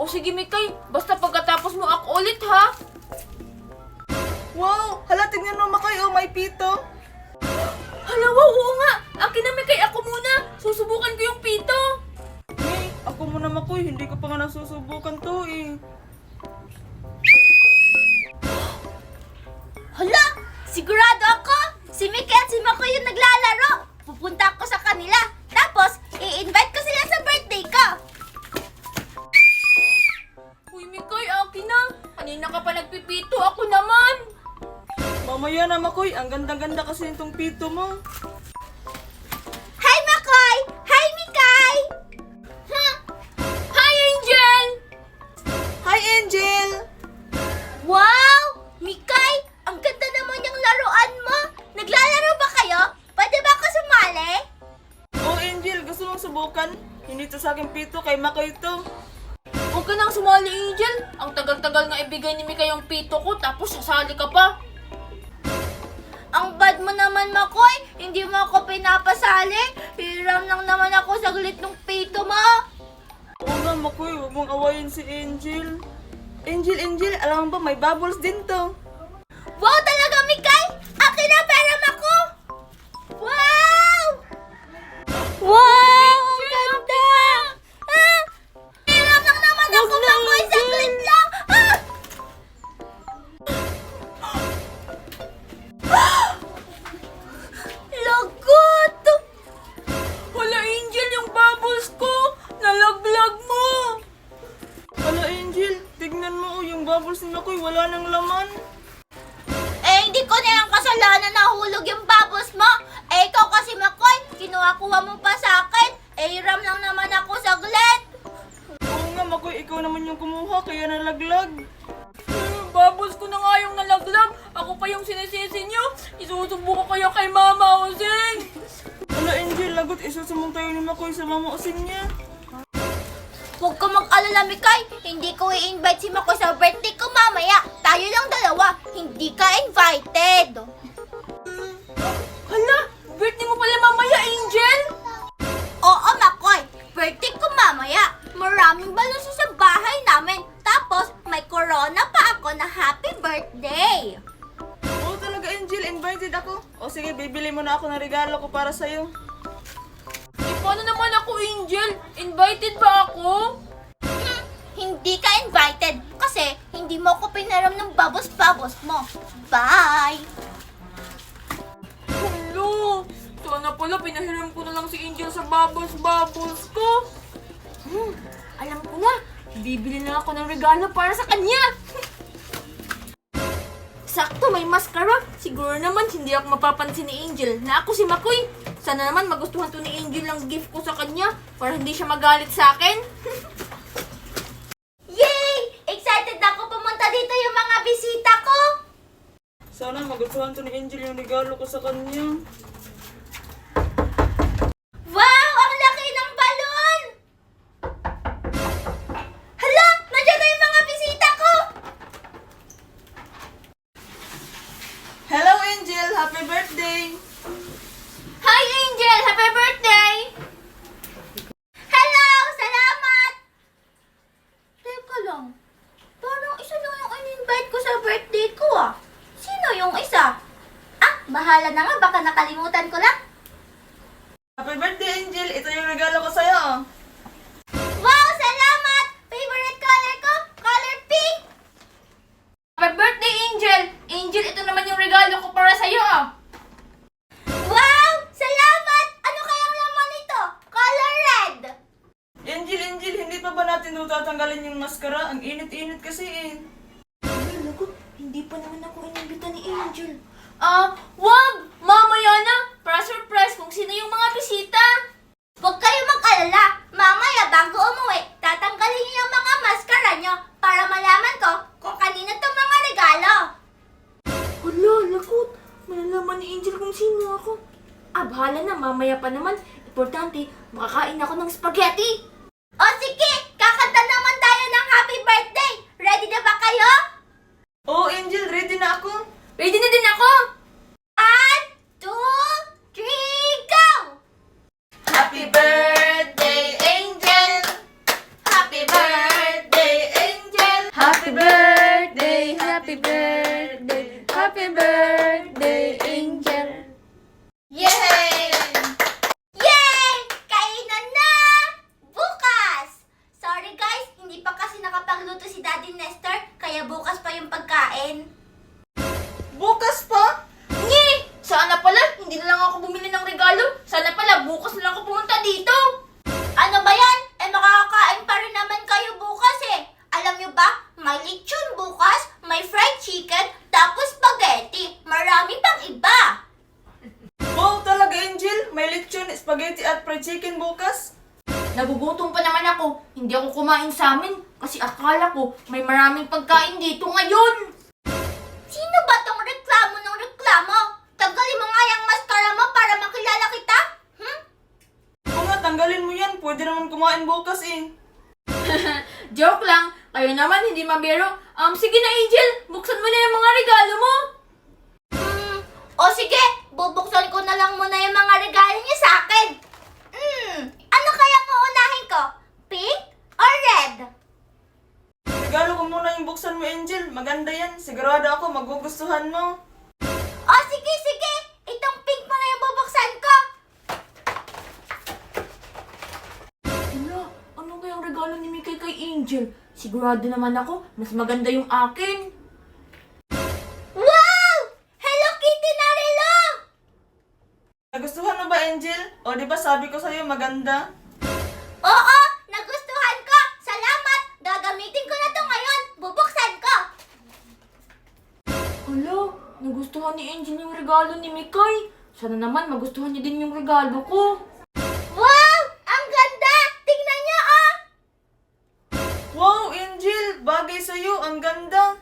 sige Mikay, basta pagkatapos mo ako ulit ha. Wow! Hala, tignan mo Makoy, oh, may pito. Hala, wow, oo nga. Akin na Mikay, ako muna. Susubukan ko yung pito. Hey, ako muna Makoy, hindi ko pa nga nasusubukan to eh. Hala! Sigurado ako! Si Mickey at si Makoy yung naglalaro! Pupunta ako sa kanila. Tapos, i-invite ko sila sa birthday ko. Uy Mikay, akin na. Kanina ka pa nagpipito, ako naman. Mamaya na Makoy, ang ganda-ganda kasi itong pito mo. Hi, Makoy! Hi, Mikay! Hi Angel! Hi Angel! Wow! Mikay! Ang ganda naman yung laruan mo! Naglalaro ba kayo? Pwede ba ako sumali? Oh Angel, gusto mong subukan? Hindi to sa akin pito, kay Makoy to. Huwag ka nang sumali Angel. Ang tagal-tagal nga ibigay ni Mikay yung pito ko, tapos sasali ka pa. Ang bad mo naman, Makoy! Hindi mo ako pinapasali! Hiram lang naman ako saglit ng pito mo! Oo nga Makoy, huwag mong awayin si Angel. Angel, alam mo ba may bubbles din to? Wow talaga, Mikay! Akin na peram ako! Wow! Wow! Ang ganda! Ah! Hiram lang naman ako, Makoy! Saglit lang! Ah! Lagot! Hala Angel, yung bubbles ko. Nalaglag mo. Hala Angel, tignan mo oh, yung bubbles ni Makoy, wala nang laman. Eh, hindi ko na yung kasalanan na hulog yung bubbles mo. Eh, ikaw kasi, Makoy, kinuha-kuha mo pa sa akin. Eh, hiram lang naman ako saglit. Oo nga Makoy, ikaw naman yung kumuha, kaya nalaglag. Bubbles ko na nga yung nalaglag. Ako pa yung sinisisi nyo. Isusubo ko kayo kay Mama Osing. Hala Angel, lagot, isusumong tayo ni Makoy sa mama Osing niya. Huwag ka mag-alala, Mikay. Hindi ko i-invite si Makoy sa birthday ko mamaya. Tayo lang dalawa. Hindi ka invited. Hala, birthday mo pala mamaya, Angel. Oo, Makoy. Birthday ko mamaya. Maraming balon sa bahay namin. Tapos, may corona pa ako na happy birthday. Oo talaga Angel, invited ako. O sige, bibili mo na ako ng regalo ko para sa'yo. Eh, paano naman ako, Angel? Invited ba ako? Hindi ka invited kasi hindi mo ako pinaram ng babos-babos mo. Bye! Hello, sana pala pinahiram ko na lang si Angel sa bubbles ko. Alam ko na, bibili na ako ng regalo para sa kanya. Sakto, may mascara. Siguro naman hindi ako mapapansin ni Angel na ako si Makoy. Sana naman magustuhan to ni Angel ang gift ko sa kanya para hindi siya magalit sa akin. Yay! Excited ako pumunta dito yung mga bisita ko! Sana magustuhan to ni Angel yung regalo ko sa kanya. Wow! Ang laki ng balon! Hala! Nandiyan na yung mga bisita ko! Hello Angel, happy birthday! Hi Angel! Happy birthday! Hello! Salamat! Teka lang. Parang isa lang yung in-invite ko sa birthday ko ah. Sino yung isa? Ah, bahala na nga. Baka nakalimutan ko lang. Happy birthday Angel, ito yung regalo ko sa'yo. Wow! Salamat! Favorite color ko? Color pink! Happy birthday Angel! Angel, ito naman yung regalo ko para sa'yo ah. Wow! Salamat! Ano kayang laman nito? Color red! Angel, hindi pa ba natin tatanggalin yung maskara? Ang init-init kasi eh. Ay, lagot. Hindi pa naman ako inimbita ni Angel. Wag! Mamaya na! Para surprise kung sino yung mga bisita. Huwag kayo mag-alala. Mamaya bago umuwi, tatanggalin niyo yung mga maskara niyo para malaman ko kung kanino itong mga regalo. Hala, lakot. Malalaman ni Angel kung sino ako. Bahala na. Mamaya pa naman. Importante, makakain ako ng spaghetti. O sige, kakanta naman tayo ng happy birthday. Ready na ba kayo? Oo Angel, ready na ako. Ready na din ako. 1, 2, 3, go! Happy birthday Angel! Happy birthday birthday, happy birthday, Angel. Yay! Yay! Kainan na! Bukas! Sorry guys, hindi pa kasi nakapagluto si Daddy Nestor, kaya bukas pa yung pagkain. Bukas pa? Ngi! Sana pala, hindi na lang ako bumili ng regalo. Sana pala, bukas na lang ako pumunta dito. Ano ba yan? Eh makakakain pa rin naman kayo bukas eh. Alam nyo ba, may lechon bukas, may fried chicken, tapos spaghetti. Marami pang iba. Wow, talaga Angel. May lechon, spaghetti at fried chicken bukas. Nagugutom pa naman ako. Hindi ako kumain sa amin kasi akala ko may maraming pagkain dito ngayon. Sino ba tong reklamo ng reklamo? Tanggalin mo nga yung mascara mo para makilala kita? Oo nga, tanggalin mo yan. Pwede naman kumain bukas eh. Joke lang. Kayo naman hindi mabiro. Sige na Angel, buksan mo na yung mga regalo mo. O sige, bubuksan ko na lang muna yung mga regalo niyo sa akin. Ano kaya uunahin ko? Pink or red? Regalo ko muna yung buksan mo, Angel. Maganda yan. Sigurado ako magugustuhan mo. O sige, sige. Itong pink mo na yung bubuksan ko. Wala, ano kayang regalo ni Mikay kay Angel? Sigurado naman ako, mas maganda yung akin. Wow! Hello Kitty na relo! Nagustuhan mo ba, Angel? O, di ba sabi ko sa'yo maganda? Oo, nagustuhan ko. Salamat. Gagamitin ko na to ngayon. Bubuksan ko. Hala, nagustuhan ni Angel yung regalo ni Mikay. Sana naman magustuhan niya din yung regalo ko. Wow! Ang ganda! Tingnan niyo, oh! Wow, Angel! Bagay sa'yo. Ang ganda.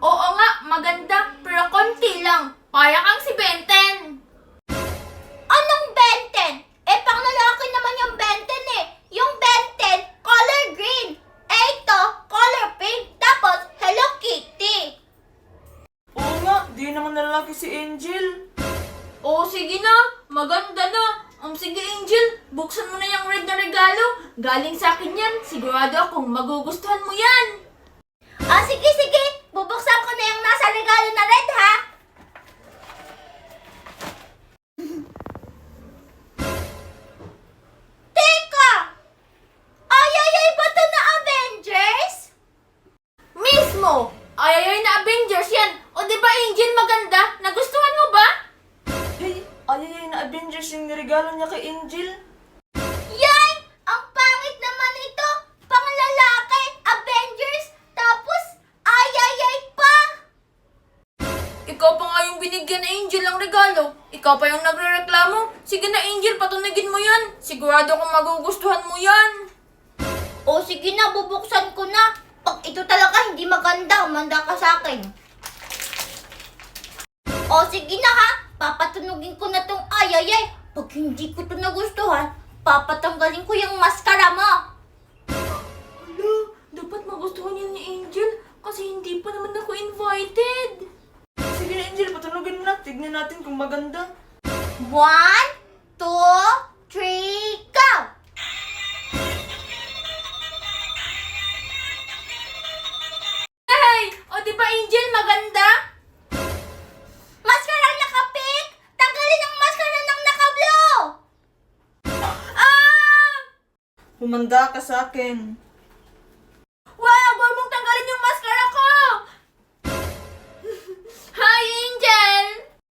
Oo nga, maganda, pero konti lang. Para kang si Benten. Anong Benten? Eh, pang lalaki naman yung Benten eh. Yung Benten, color green. Eh, ito, color pink. Tapos, Hello Kitty. Oo nga, di naman lalaki si Angel. Oo, sige na. Maganda na. Sige Angel, buksan mo na yung red na regalo. Galing sa akin yan. Sigurado akong magugustuhan mo yan. Sige, sige. Bubuksan ko na yung nasa regalo na red, ha? Teka! Ay, ba to na Avengers? Mismo! Ay, na Avengers yan. O di ba Angel maganda? Nagustuhan mo ba? Hey, ayay na Avengers yung niregalo niya kay Angel. Yay! Ang pangit naman ito! Panglalaki, Avengers, tapos ay pa! Ikaw pa nga yung binigyan na Angel ng regalo. Ikaw pa yung nagre-reklamo. Sige na Angel, patunigin mo yan. Sigurado kung magugustuhan mo yan. O sige na, bubuksan ko na. Pag ito talaga hindi maganda, umanda ka sa akin. O sige na ha, papatunugin ko na tong ay. Pag hindi ko to nagustuhan, papatanggalin ko yung mascara mo. Hala, dapat magustuhan yan ni Angel kasi hindi pa naman ako invited. Sige na, Angel, patunogin mo na. Tignan natin kung maganda. 1, 2, 3, go! Hey! O di ba Angel maganda? Mascara naka-pink! Tanggalin ang mascara ng naka-blue! Ah! Humanda ka sa akin.